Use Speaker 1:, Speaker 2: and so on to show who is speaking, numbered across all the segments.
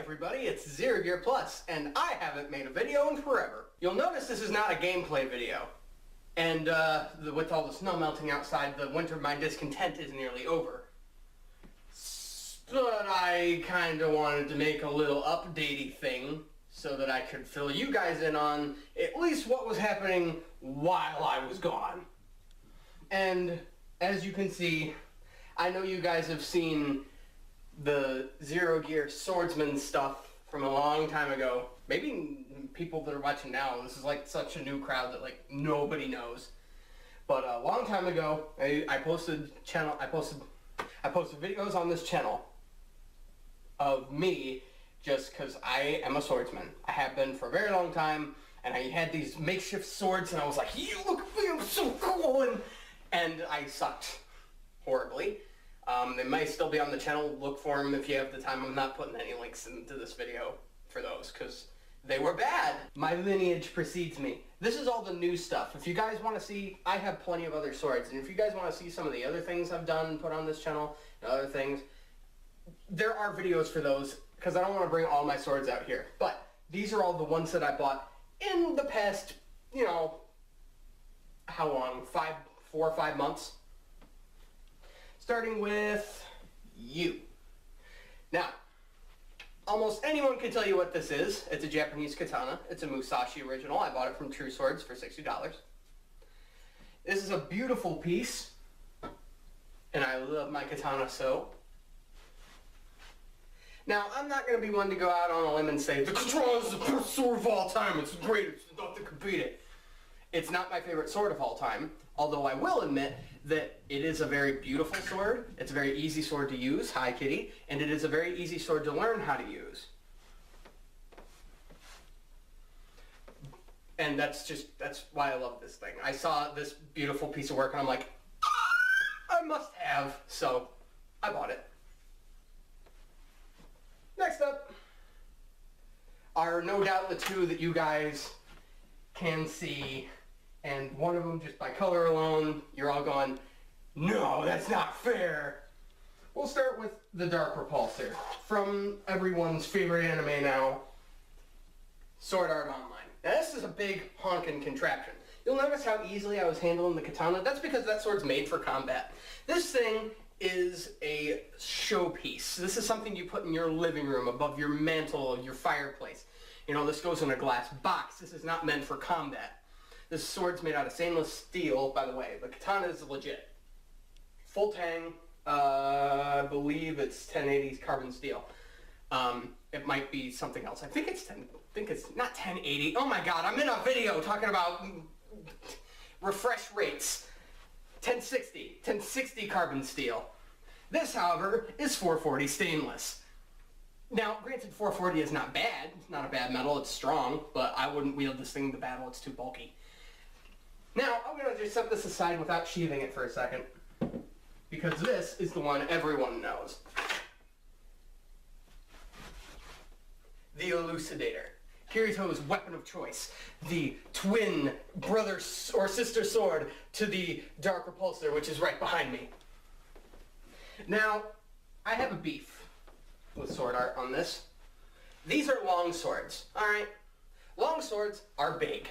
Speaker 1: everybody, it's Zero Gear Plus, and I haven't made a video in forever. You'll notice this is not a gameplay video. And with all the snow melting outside, the winter of my discontent is nearly over. But I kinda wanted to make a little updatey thing so that I could fill you guys in on at least what was happening while I was gone. And as you can see, I know you guys have seen the Zero Gear Swordsman stuff from a long time ago. Maybe people that are watching now, this is like such a new crowd that like nobody knows. But a long time ago, I posted videos on this channel of me just because I am a swordsman. I have been for a very long time, and I had these makeshift swords, and I was like, you look at me, I'm so cool, and I sucked horribly. They might still be on the channel. Look for them if you have the time. I'm not putting any links into this video for those because they were bad. My lineage precedes me. This is all the new stuff. If you guys want to see, I have plenty of other swords, and if you guys want to see some of the other things I've done, put on this channel, and other things, there are videos for those because I don't want to bring all my swords out here. But these are all the ones that I bought in the past, you know, how long? 4 or 5 months? Starting with you. Now, almost anyone can tell you what this is. It's a Japanese katana. It's a Musashi original. I bought it from True Swords for $60. This is a beautiful piece, and I love my katana so. Now, I'm not going to be one to go out on a limb and say, the katana is the best sword of all time. It's great. It's nothing to beat it. It's not my favorite sword of all time, although I will admit that it is a very beautiful sword. It's a very easy sword to use, hi kitty, and it is a very easy sword to learn how to use. And that's why I love this thing. I saw this beautiful piece of work and I'm like, I must have, so I bought it. Next up are no doubt the two that you guys can see, and one of them just by color alone, you're all going, no, that's not fair. We'll start with the Dark Repulsor from everyone's favorite anime now, Sword Art Online. Now this is a big honkin' contraption. You'll notice how easily I was handling the katana. That's because that sword's made for combat. This thing is a showpiece. This is something you put in your living room, above your mantle, your fireplace. You know, this goes in a glass box. This is not meant for combat. This sword's made out of stainless steel, by the way. The katana is legit. Full tang, I believe it's 1080 carbon steel. It might be something else. I think it's not 1080. Oh my god, I'm in a video talking about refresh rates. 1060 carbon steel. This, however, is 440 stainless. Now, granted, 440 is not bad. It's not a bad metal. It's strong, but I wouldn't wield this thing to battle. It's too bulky. Now, I'm going to just set this aside without sheathing it for a second, because this is the one everyone knows. The Elucidator. Kirito's weapon of choice. The twin brother or sister sword to the Dark Repulsor, which is right behind me. Now, I have a beef with sword art on this. These are long swords, alright? Long swords are big.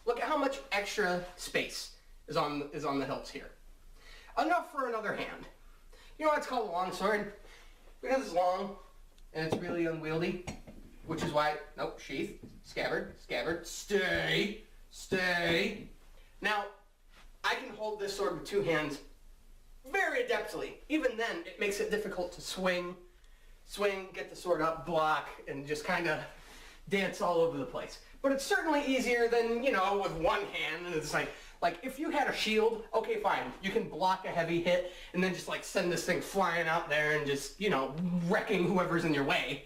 Speaker 1: Look at how much extra space is on the hilts here. Enough for another hand. You know why it's called a long sword? Because it's long and it's really unwieldy. Which is why, nope, sheath, scabbard, stay. Now, I can hold this sword with 2 hands very adeptly. Even then, it makes it difficult to swing, get the sword up, block, and just kind of dance all over the place. But it's certainly easier than, you know, with one hand, and it's like if you had a shield, okay, fine, you can block a heavy hit, and then just like send this thing flying out there and just, you know, wrecking whoever's in your way.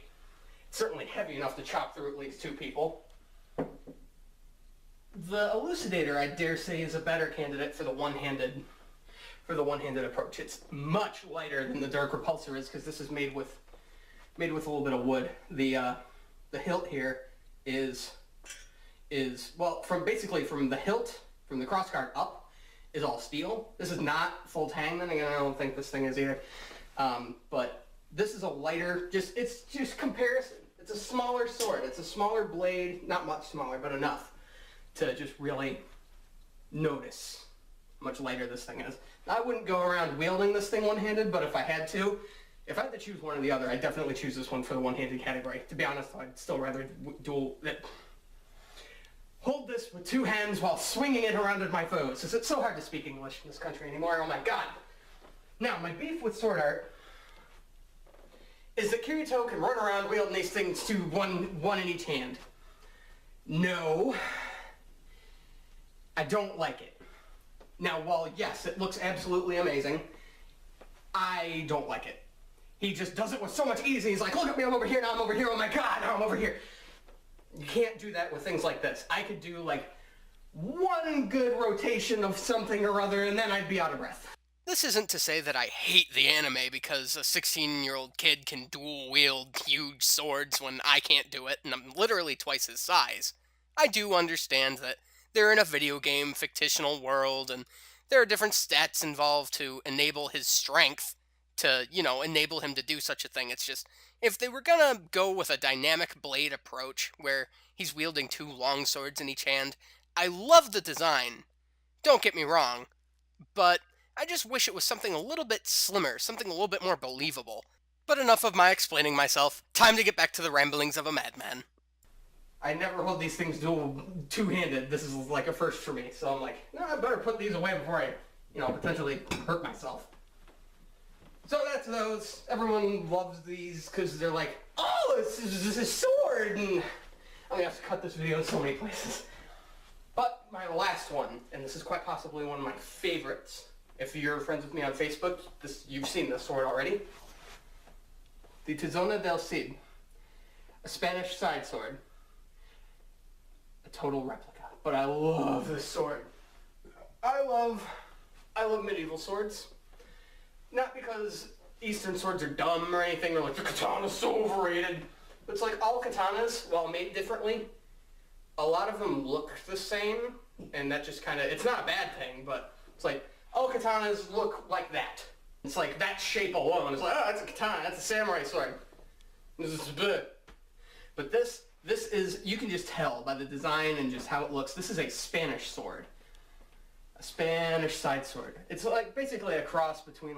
Speaker 1: Certainly heavy enough to chop through at least 2 people. The Elucidator, I dare say, is a better candidate for the one-handed approach. It's much lighter than the Dark Repulsor is because this is made with a little bit of wood. The hilt here is well, from the hilt, from the crossguard up, is all steel. This is not full tang, then again, I don't think this thing is either. But this is a lighter, it's just comparison. It's a smaller sword. It's a smaller blade, not much smaller, but enough to just really notice how much lighter this thing is. I wouldn't go around wielding this thing one-handed, but if I had to choose one or the other, I'd definitely choose this one for the one-handed category. To be honest, I'd still rather hold this with two hands while swinging it around at my foes. It's so hard to speak English in this country anymore. Oh my god. Now, my beef with sword art is that Kirito can run around wielding these things to one in each hand. No, I don't like it. Now, while yes, it looks absolutely amazing, I don't like it. He just does it with so much ease. He's like, look at me, I'm over here, now I'm over here, oh my god, now I'm over here. You can't do that with things like this. I could do like one good rotation of something or other and then I'd be out of breath. This isn't to say that I hate the anime because a 16-year-old kid can dual wield huge swords when I can't do it and I'm literally twice his size. I do understand that they're in a video game fictional world and there are different stats involved to enable his strength to, enable him to do such a thing. It's just, if they were gonna go with a dynamic blade approach where he's wielding two long swords in each hand, I love the design, don't get me wrong, but I just wish it was something a little bit slimmer, something a little bit more believable. But enough of my explaining myself, time to get back to the ramblings of a madman. I never hold these things two-handed. This is like a first for me, so I'm like, no, I better put these away before I, potentially hurt myself. So that's those. Everyone loves these because they're like, oh, this is a sword, and I'm gonna have to cut this video in so many places. But my last one, and this is quite possibly one of my favorites. If you're friends with me on Facebook, you've seen this sword already. The Tizona del Cid, a Spanish side sword. A total replica, but I love this sword. I love medieval swords. Not because Eastern swords are dumb or anything, or like the katana's so overrated. But it's like all katanas, while made differently, a lot of them look the same, and that just kind of, it's not a bad thing, but it's like, all katanas look like that. It's like that shape alone. It's like, oh, that's a katana, that's a samurai sword. But this is, you can just tell by the design and just how it looks, this is a Spanish sword. A Spanish side sword. It's like basically a cross between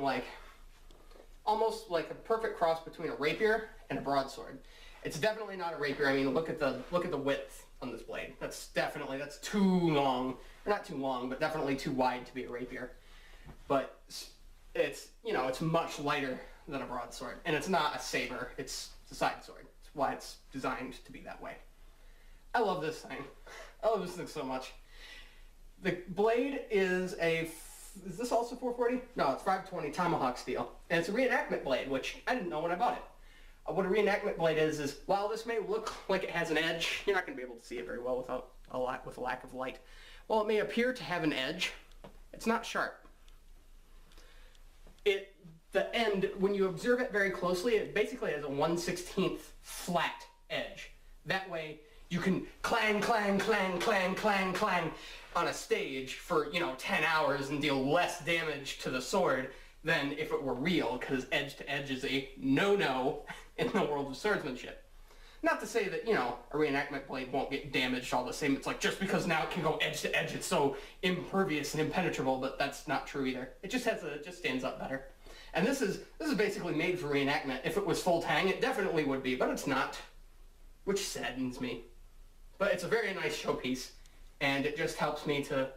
Speaker 1: almost like a perfect cross between a rapier and a broadsword. It's definitely not a rapier. I mean, look at the width on this blade. That's too long. Or not too long, but definitely too wide to be a rapier. But it's, it's much lighter than a broadsword. And it's not a saber, it's a side sword. It's why it's designed to be that way. I love this thing. I love this thing so much. The blade is is this also 440? No, it's 520 tomahawk steel. And it's a reenactment blade, which I didn't know when I bought it. What a reenactment blade is while this may look like it has an edge, you're not going to be able to see it very well with a lack of light. While it may appear to have an edge, it's not sharp. The end, when you observe it very closely, it basically has a 1/16 flat edge. That way, you can clang, clang, clang, clang, clang, clang on a stage for, 10 hours and deal less damage to the sword than if it were real, because edge to edge is a no-no in the world of swordsmanship. Not to say that, a reenactment blade won't get damaged all the same. It's like, just because now it can go edge to edge, it's so impervious and impenetrable, but that's not true either. It just stands up better. And this is basically made for reenactment. If it was full tang, it definitely would be, but it's not, which saddens me. But it's a very nice showpiece, and it just helps me to,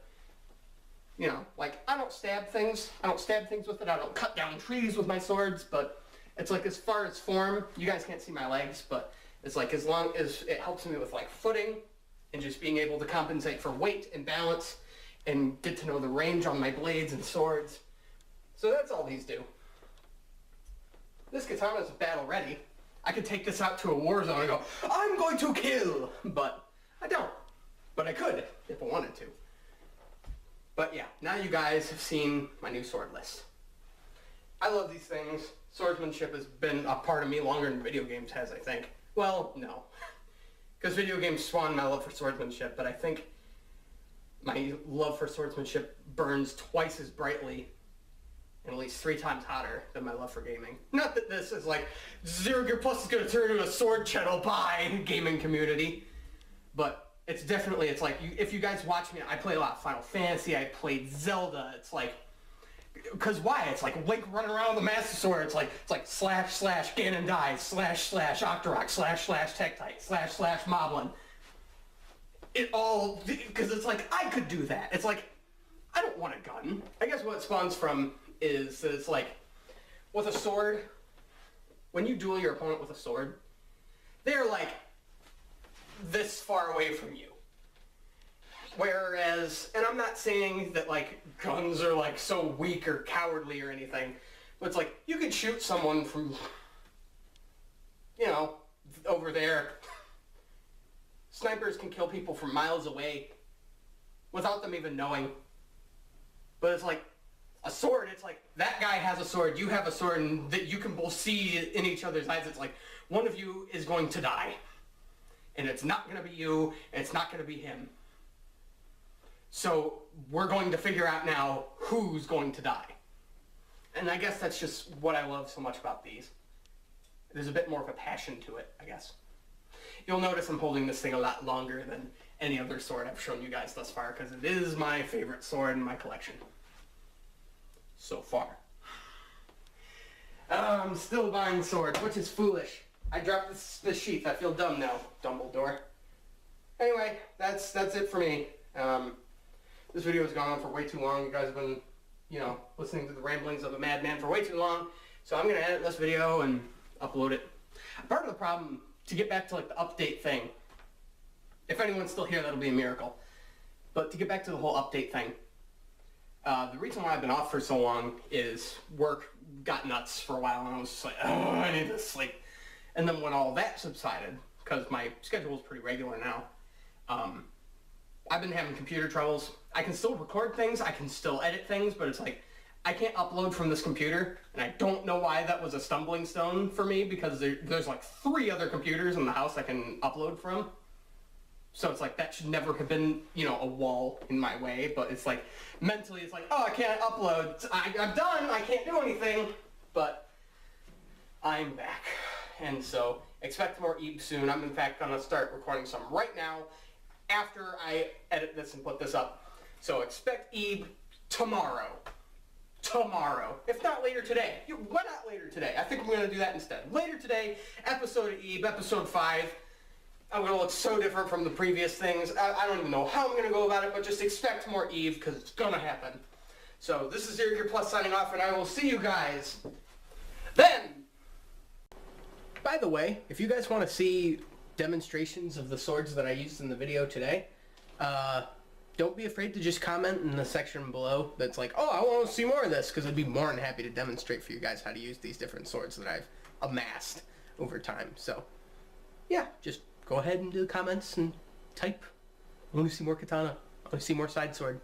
Speaker 1: I don't stab things. I don't stab things with it. I don't cut down trees with my swords, but it's like as far as form, you guys can't see my legs, but it's like as long as it helps me with footing and just being able to compensate for weight and balance and get to know the range on my blades and swords. So that's all these do. This katana is battle ready. I could take this out to a war zone and go, I'm going to kill! But I don't. But I could, if I wanted to. But yeah, now you guys have seen my new sword list. I love these things. Swordsmanship has been a part of me longer than video games has, I think. Well, no. Because video games spawned my love for swordsmanship, but I think my love for swordsmanship burns twice as brightly and at least 3 times hotter than my love for gaming. Not that this is like, Zero Gear Plus is going to turn into a sword channel by gaming community, but it's definitely, it's like, if you guys watch me, I play a lot of Final Fantasy, I played Zelda, it's like, because why? It's like Link running around with a Master Sword, it's like slash slash Ganon dies, slash slash Octorok, slash slash Tektite, slash slash Moblin. It all, because it's like, I could do that. It's like, I don't want a gun. I guess what it spawns from is that it's like, with a sword, when you duel your opponent with a sword, they're like this far away from you. Whereas, and I'm not saying that like guns are like so weak or cowardly or anything, but it's like you could shoot someone from, you know, over there. Snipers can kill people from miles away without them even knowing. But it's like a sword, it's like that guy has a sword, you have a sword, and that you can both see in each other's eyes. It's like one of you is going to die. And it's not going to be you, and it's not going to be him. So we're going to figure out now who's going to die. And I guess that's just what I love so much about these. There's a bit more of a passion to it, I guess. You'll notice I'm holding this thing a lot longer than any other sword I've shown you guys thus far, because it is my favorite sword in my collection. So far. I'm still buying swords, which is foolish. I dropped this sheath. I feel dumb now, Dumbledore. Anyway, that's it for me. This video has gone on for way too long. You guys have been, you know, listening to the ramblings of a madman for way too long. So I'm going to edit this video and upload it. Part of the problem, to get back to like the update thing, if anyone's still here, that'll be a miracle. But to get back to the whole update thing, the reason why I've been off for so long is work got nuts for a while, and I was just like, oh, I need to sleep. And then when all that subsided, because my schedule is pretty regular now, I've been having computer troubles. I can still record things, I can still edit things, but it's like, I can't upload from this computer, and I don't know why that was a stumbling stone for me, because there's like 3 other computers in the house I can upload from. So it's like, that should never have been, you know, a wall in my way, but it's like, mentally it's like, oh, I can't upload, I'm done, I can't do anything, but I'm back. And so, expect more Ebe soon. I'm in fact going to start recording some right now, after I edit this and put this up. So expect Ebe tomorrow. Tomorrow. If not later today. Why not later today? I think I'm going to do that instead. Later today, episode of Ebe, episode 5. I'm going to look so different from the previous things. I don't even know how I'm going to go about it, but just expect more Ebe, because it's going to happen. So this is Zero Gear Plus signing off, and I will see you guys then! By the way, if you guys want to see demonstrations of the swords that I used in the video today, don't be afraid to just comment in the section below that's like, oh, I want to see more of this, because I'd be more than happy to demonstrate for you guys how to use these different swords that I've amassed over time. So, yeah, just go ahead and do the comments and type, I want to see more katana, I want to see more side sword.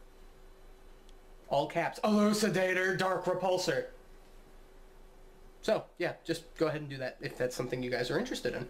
Speaker 1: All caps, Elucidator, Dark Repulsor. So, yeah, just go ahead and do that if that's something you guys are interested in.